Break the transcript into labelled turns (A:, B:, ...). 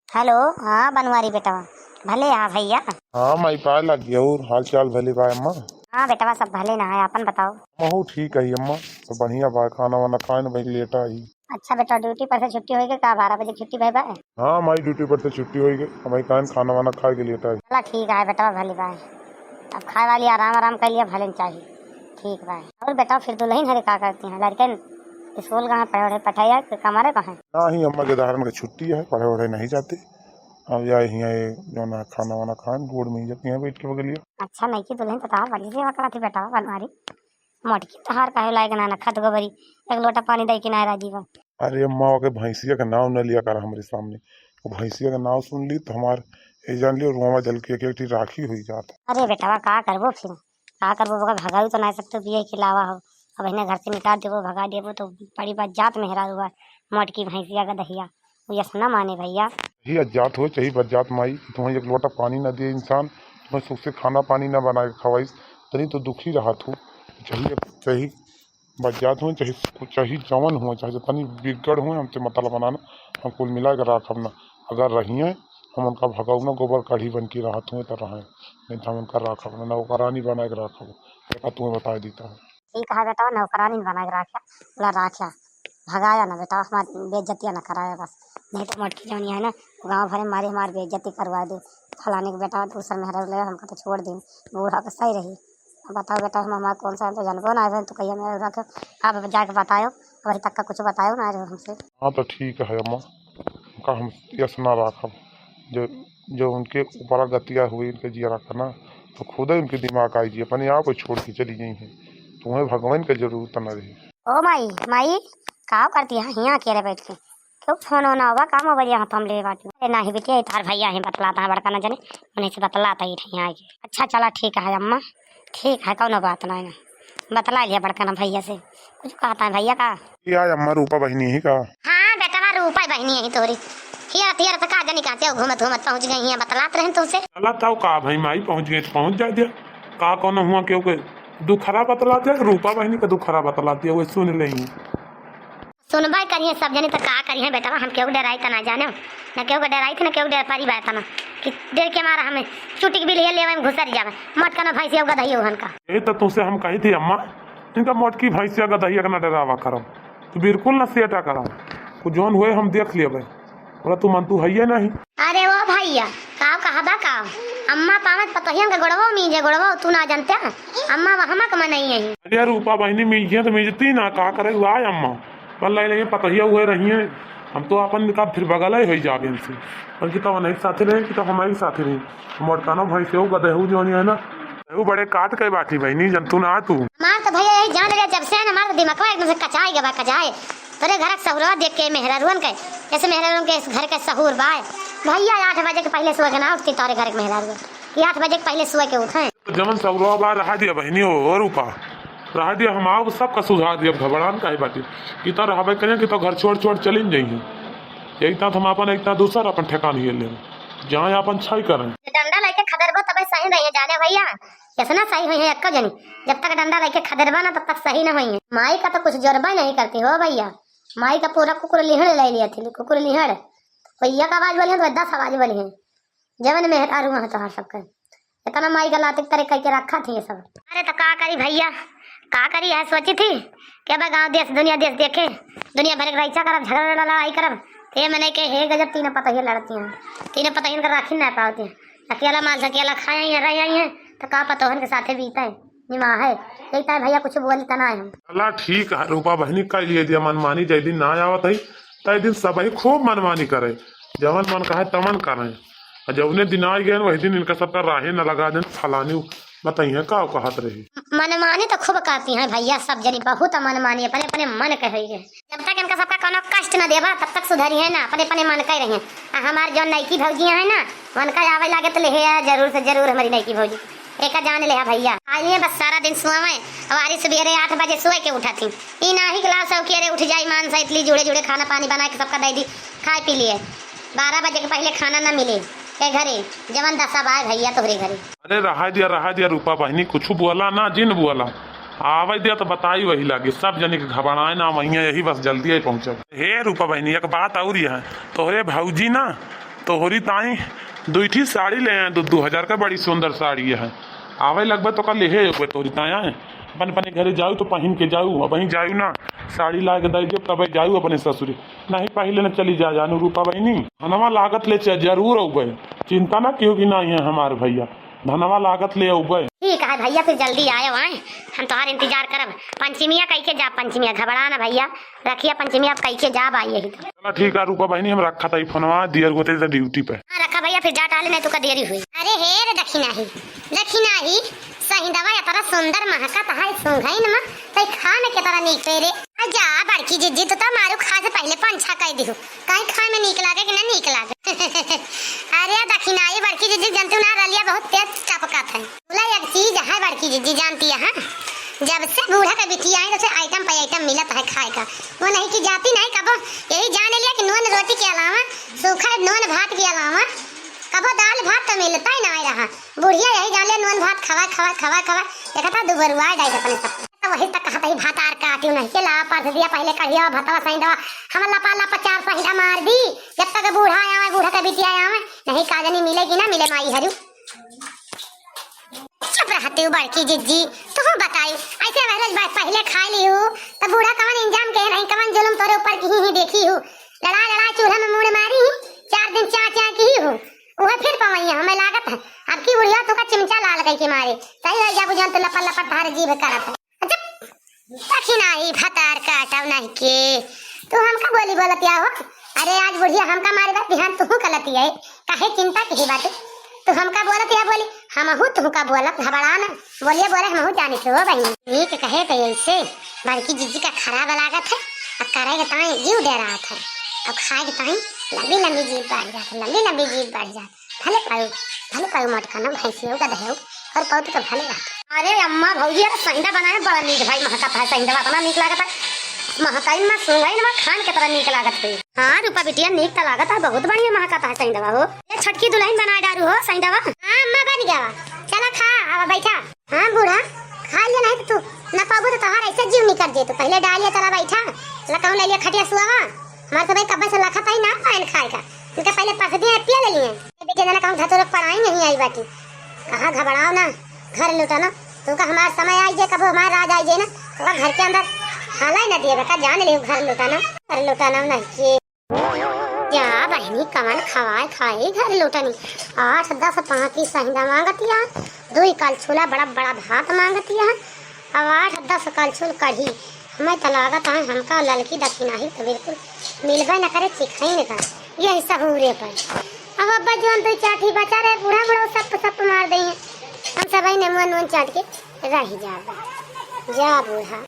A: Hello. हाँ बनवारी बेटा। भले हाँ भैया।
B: हाँ माई पाए लग गया और हाल चाल भले बा अम्मा।
A: हाँ बेटवा सब भले ना है, अपन बताओ।
B: महू ठीक है अम्मा, तो बढ़िया बा, खाना वाना खाए न भाई लेटा ही।
A: अच्छा बेटा, ड्यूटी पर से छुट्टी होगी का? 12 बजे छुट्टी भई बा?
B: हाँ माई ड्यूटी पर से छुट्टी हुई गई, हमारी कान खाना वाना खा के लेटा ही।
A: चला ठीक है बेटवा, भले बाय। अब खाए वाली आराम आराम कर लिया, भले चाहिए। ठीक बाय। और बेटा फिर दुल्हन हरे का करती हैं लड़के? स्कूल कहाँ पढ़े पठाया कमारे कहाँ?
B: ना ही अम्मा के धारण की छुट्टी है, पढ़े वढ़े नहीं जाते। अब या यहाँ जो ना खाना वाना खाए गोड़ में ही जाती है बैठ के बगलिया।
A: अच्छा नहीं की दुल्हन तो बड़ी सेवा करा थी बेटा बनवारी। मोटकी तहार कहे लायक ना खत गोबरी एक लोटा पानी दे के ना राजी बा।
B: अरे अम्मा के भैंसिया का नाम न लिया कर हमारे सामने। वो भैंसिया का नाम सुन ली तो हमारे ये जान लियो रोमा जल के एक राखी हुई जाता।
A: अरे बेटा का करबो फिर? का करबो? भगाऊ तो नहीं सकते, पिए खिलावा हो। अब इन्हें घर से निकाल देवो, भगा देवो तो बड़ी बात जात में हेरा हुआ। मोटकी भैंसिया का दहिया वो यस ना माने भैया।
B: ही अज्जात हो चाहे बज्जात माई, तुम्हें एक लोटा पानी न दिए इंसान, तुम्हें सुख से खाना पानी न बना के खवाई, तनी तो दुखी रहा तू। चाहिए चाहे बज्जात हो चाहे जवन हो चाहे जितनी बिगड़ हो, हमसे मतलब बनाना हम कुल मिला कर राखब ना। अगर रही हैं हम उनका भगाऊ ना गोबर कढ़ी बन की राहत हुए तो रहें, नहीं तो हम उनका राखब ना नौकरानी बना के राखब। देखा तुम्हें बता देता है।
A: ठीक है बेटा, नौकरानी बना के रखा बोला राखा। भगाया ना बेटा, हमारी बेइज्जतियाँ ना कराया बस। नहीं तो मोटकी जौनी है ना गाँव भरे मारे हमारी बेइज्जती करवा दे। फलाने के बेटा दूसरा मेहरा ले हमको तो छोड़ दे, बूढ़ा का सही रही। अब बताओ बेटा, हम हमारा कौन सा तो जानबो ना है तो कहिए मैं रख। आप जाके बताओ, अभी तक का कुछ बताओ ना हमसे।
B: हाँ तो ठीक है अम्मा, उनका हम यश ना राखब। जो जो उनके ऊपर गतिया हुई उनके जिया रखा ना, तो खुद ही उनके दिमाग आई जी अपने आप को छोड़ के चली गई है। तुम्हें भगवान की जरूरत न रही।
A: ओ माई माई का करती है यहाँ अकेले बैठ के? क्यों फोन होना होगा काम हो यहाँ हम ले बात ना ही बेटी तार भैया ही बतलाता है बड़का न जाने उन्हीं से बतलाता ही यहाँ आके। अच्छा चला ठीक है अम्मा, ठीक है कौनो बात नहीं ना, बतला लिया बड़का ना भैया से। कुछ कहता है भैया का?
B: क्या अम्मा रूपा बहनी ही का?
A: हाँ बेटा रूपा बहनी है तोरी। हिया तिया तो का जानी कहते हो घूमत घूमत पहुंच गई हैं, बतलात रहे तुमसे।
C: चला ताऊ का भाई माई पहुंच गए तो पहुंच जा दिया। का कौन हुआ क्यों के दुख खरा बतला दिया, रूपा बहनी का दुख खरा बतला दिया, वो सुन लेंगे।
A: सुनवाई करिए सब जनी तो का करिए बेटा, हम क्यों डराई था ना जाने न क्यों डराई थी न क्यों डर पारी बात ना कि डर के मारा हमें चुटिक भी ले लेवे घुसर जावे मत करना भैंसिया का दही होन का।
C: ये तो तुमसे हम कही थी अम्मा, इनका मोटकी भैंसिया का दहिया का न डरावा करो, तो बिल्कुल न सेटा करो। कुछ जोन हुए हम देख लिए भाई, बोला तू मन तू है नहीं।
A: अरे वो भैया काव कहा का अम्मा पावत पतहियन का गोड़वो मीजे गोड़वो तू ना जानते अम्मा वहां का मन नहीं है।
C: अरे रूपा बहनी मीजिए तो मीजती ना का करे आए अम्मा बल्ला नहीं पतहिया हुए रही है। हम तो अपन का फिर बगल ही हो जागे इनसे, और कि तो नहीं साथे रहे कि तो हमारे साथे रही। मोटकानो भाई से गदहू जो है ना वो बड़े काट के बाटी बहनी जंतु ना तू
A: मार तो भैया यही जान रहे जब से ना हमारा दिमाग एकदम से कचाए गया कचाए। तेरे घर का सहूरवा देख के मेहरारूअन के जैसे मेहरारूअन के घर के सहूर बाय भैया 8 बजे के पहले सुबह के ना उठती तारे घर के मेहरारू कि 8 बजे के पहले सुबह के उठे।
C: जमन सहूरवा बा रहा दिया बहनी हो रूपा रहा दिया, हम आओ सबका सुधार दिया घबरान का बाटी कि तो रहा करें कि तो घर छोड़ छोड़ चली जाइए। एक ता हम अपन एक ता दूसरा अपन ठेकान ही ले जहाँ अपन छाई करें।
A: डंडा लेके खदरबो तब सही रही जाने भैया, कैसे सही हुई है एक जनी जब तक डंडा लेके खदरबा ना तब तक सही ना हुई है। माई का तो कुछ जोरबा नहीं करती हो भैया, माई का पूरा कुकुर लिहड़ ले लिया थी, कुकुर लिहड़ भैया का आवाज बोली है तो 10 आवाज बोली है जवन मेहरारू है तो सबके इतना माई का लातिक तरह करके रखा थी ये सब। अरे तो का करी भैया, का करी है सोची थी कि अब गाँव देश दुनिया देश देखे दुनिया भर के रईचा करब झगड़ा लड़ाई करब ते मैंने के हे गजब तीनों पता ही लड़ती हैं, तीनों पता ही राखी ना पाती हैं। अकेला माल अकेला खाए हैं रह आई हैं तो का पता के साथे बीता है निमा है यही है भैया कुछ बोली तना है हम।
C: अल्लाह ठीक है रूपा बहनी का लिए दिया मनमानी जय दिन ना आवत है तय दिन सब ही खूब मनमानी करे, जवन मन कहे तमन करे। जवने दिन आ गए वही दिन इनका सबका राहे न लगा दें फलानी बताइए का कहत रही।
A: मनमानी तो खूब करती हैं भैया सब जनी बहुत मनमानी अपने अपने मन कहे जब तक इनका सबका कोनो कष्ट न देवा तब तक सुधरी है ना अपने अपने मन कह रही है। हमारे जो नईकी भौजियाँ है ना मन का आवे लागे तो ले जरूर से जरूर हमारी नईकी भौजी एक जान ले भैया आइए बस सारा दिन सुवे हमारी सवेरे 8 बजे सुबह के उठा थी ई ना ही क्लास सब के उठ जाई मान सा इतनी जुड़े जुड़े खाना पानी बना के सबका दे दी खाए पी लिए 12 बजे के पहले खाना ना मिले के घरे जवन दशा आए भैया तोहरे घरे।
C: अरे रहा दिया रूपा बहनी कुछ बोला ना जिन बोला आवे दिया तो बताई वही लगी सब जनी के घबराए ना वही यही बस जल्दी ही पहुंचे। हे रूपा बहनी एक बात और है तोहरे भौजी ना तोहरी ताई दुईठी साड़ी ले आए 2,000 का बड़ी सुंदर साड़ी है आवे लगभग तो कल ले तोहरी ताई आए अपन अपने घरे जाऊ तो पहन के जाऊ अब वहीं जाऊ ना साड़ी ला के दे जब तब जाऊ अपने ससुरी नहीं पहले न चली जा जानू रूपा बहनी धनवा लागत ले जरूर औबे चिंता ना क्यों कि नहीं है हमारे भैया धनवा लागत ले औबे।
A: ठीक है भैया फिर जल्दी आए आए हम तुम्हारा इंतजार करब पंचमिया कह के जा पंचमिया घबरा ना भैया रखिया पंचमिया कह के जा आइए ही
C: चलो ठीक है रूपा बहनी हम रखा था फोनवा दियर गोते ड्यूटी पे
A: हाँ रखा भैया फिर जा टाले नहीं तो का देरी हुई अरे हे रे दक्षिणा ही सही दवा या तरह सुंदर महका तहाई सुंघाई न तई खाने के तरह नीक पेरे जा बड़की जिज्जी तो मारू खा से पहले पंछा कह दिहु कहीं खाए में नीक लागे कि ना नीक लागे अरे दक्षिणाई बड़की जिज्जी जानती ना रलिया बहुत तेज टपकत है बोला एक चीज है बड़की जिज्जी जानती है जब से बूढ़ा का बिटी आई तो आइटम पे आइटम मिलता है खाए का वो नहीं की जाती नहीं कबो यही जान लिया कि नून रोटी के अलावा सूखा नून भात के अलावा कबो दाल भात तो मिलता ही नहीं रहा बुढ़िया यही जान लिया नून भात खवा एक था दुबरुआ जाए अपने सब तो वही तक कहता ही भात आर काटी नहीं के ला पर दिया पहले कहिया भातवा सही दवा हम लपा लपा 4 पहिला मार दी जब तक बूढ़ा आया बूढ़ा का बिटिया आया नहीं काजनी मिलेगी ना मिले माई हरू चुप रहती हूँ बड़की जिज्जी तुम बताई ऐसे पहले खा ली हूँ तो बूढ़ा कवन इंजाम के नहीं कवन जुलम तोरे ऊपर की ही देखी हूँ लड़ा चूल्हा में मुड़ मारी 4 दिन चा की हूँ वह फिर पवैया हमें लागत है अब की बुढ़िया तो का चिमचा लाल कह के मारे सही है जब जान तो लपा लपा धार जीभ करत है दक्षिणाई भतार काटव नहीं के तू हमका बोली बोलतिया हो अरे आज बुढ़िया हमका मारे बात ध्यान तू गलती है काहे चिंता की बात तू हमका बोलतिया बोली हमहू तू का बोलत घबरा ना बोलिए बोले हमहू जाने से हो बहन ठीक कहे तो ऐसे बड़की जिज्जी का खराब लागत है अब करेगा ताई जीव दे रहा था अब खाएगा ताई लंबी जीभ बढ़ जाती लंबी जीभ बढ़ जाती भले पायु मत खाना भैंसियों का दहेव और पाउ तो भले रहता अरे अम्मा भौजी यार संडा बनाए बड़ा नीक भाई महका है संडा बना नीक लागत है महकाई में सुंगाई ना खान के तरह नीक लागत है हाँ रूपा बिटिया नीक तो लागत है बहुत बढ़िया महका है संडा हो ये छटकी दुल्हन बना डारू हो संडा हाँ अम्मा बन गया चला खा अब बैठा हाँ बूढ़ा खा लिया नहीं तो तू न पाबू तो तोहार ऐसे जीव निकल जे तो पहले डालिए चला बैठा लकाऊ ले लिया खटिया सुआवा हमारे तो भाई कब्बा से लखा ही ना पान खाए का उनका पहले पसदी है पिया ले लिए बेटे जना कहूं धतुर पढ़ाई नहीं आई बाकी कहां घबराओ ना घर लुटाना तू का हमारा समय आई जे कब हमारा राज आई जे ना तो घर के अंदर हाला ही ना दिए बेटा जान ले घर लुटाना नहीं के जा बहनी कमन खाए घर लुटानी 8 10 5 की सहिंदा मांगती है 2 काल छोला बड़ा भात मांगती है अब 8 10 काल छोल कढ़ी हमें तो लागत है हमका लड़की दक्षिणा ही तो बिल्कुल मिलबे न करे सिखाई न कर यही सहूरे पर अब अब्बा जोन तो चाटी बचा रहे बूढ़ा सब मार दे हम सब ने मन चाट के रह जा बूढ़ा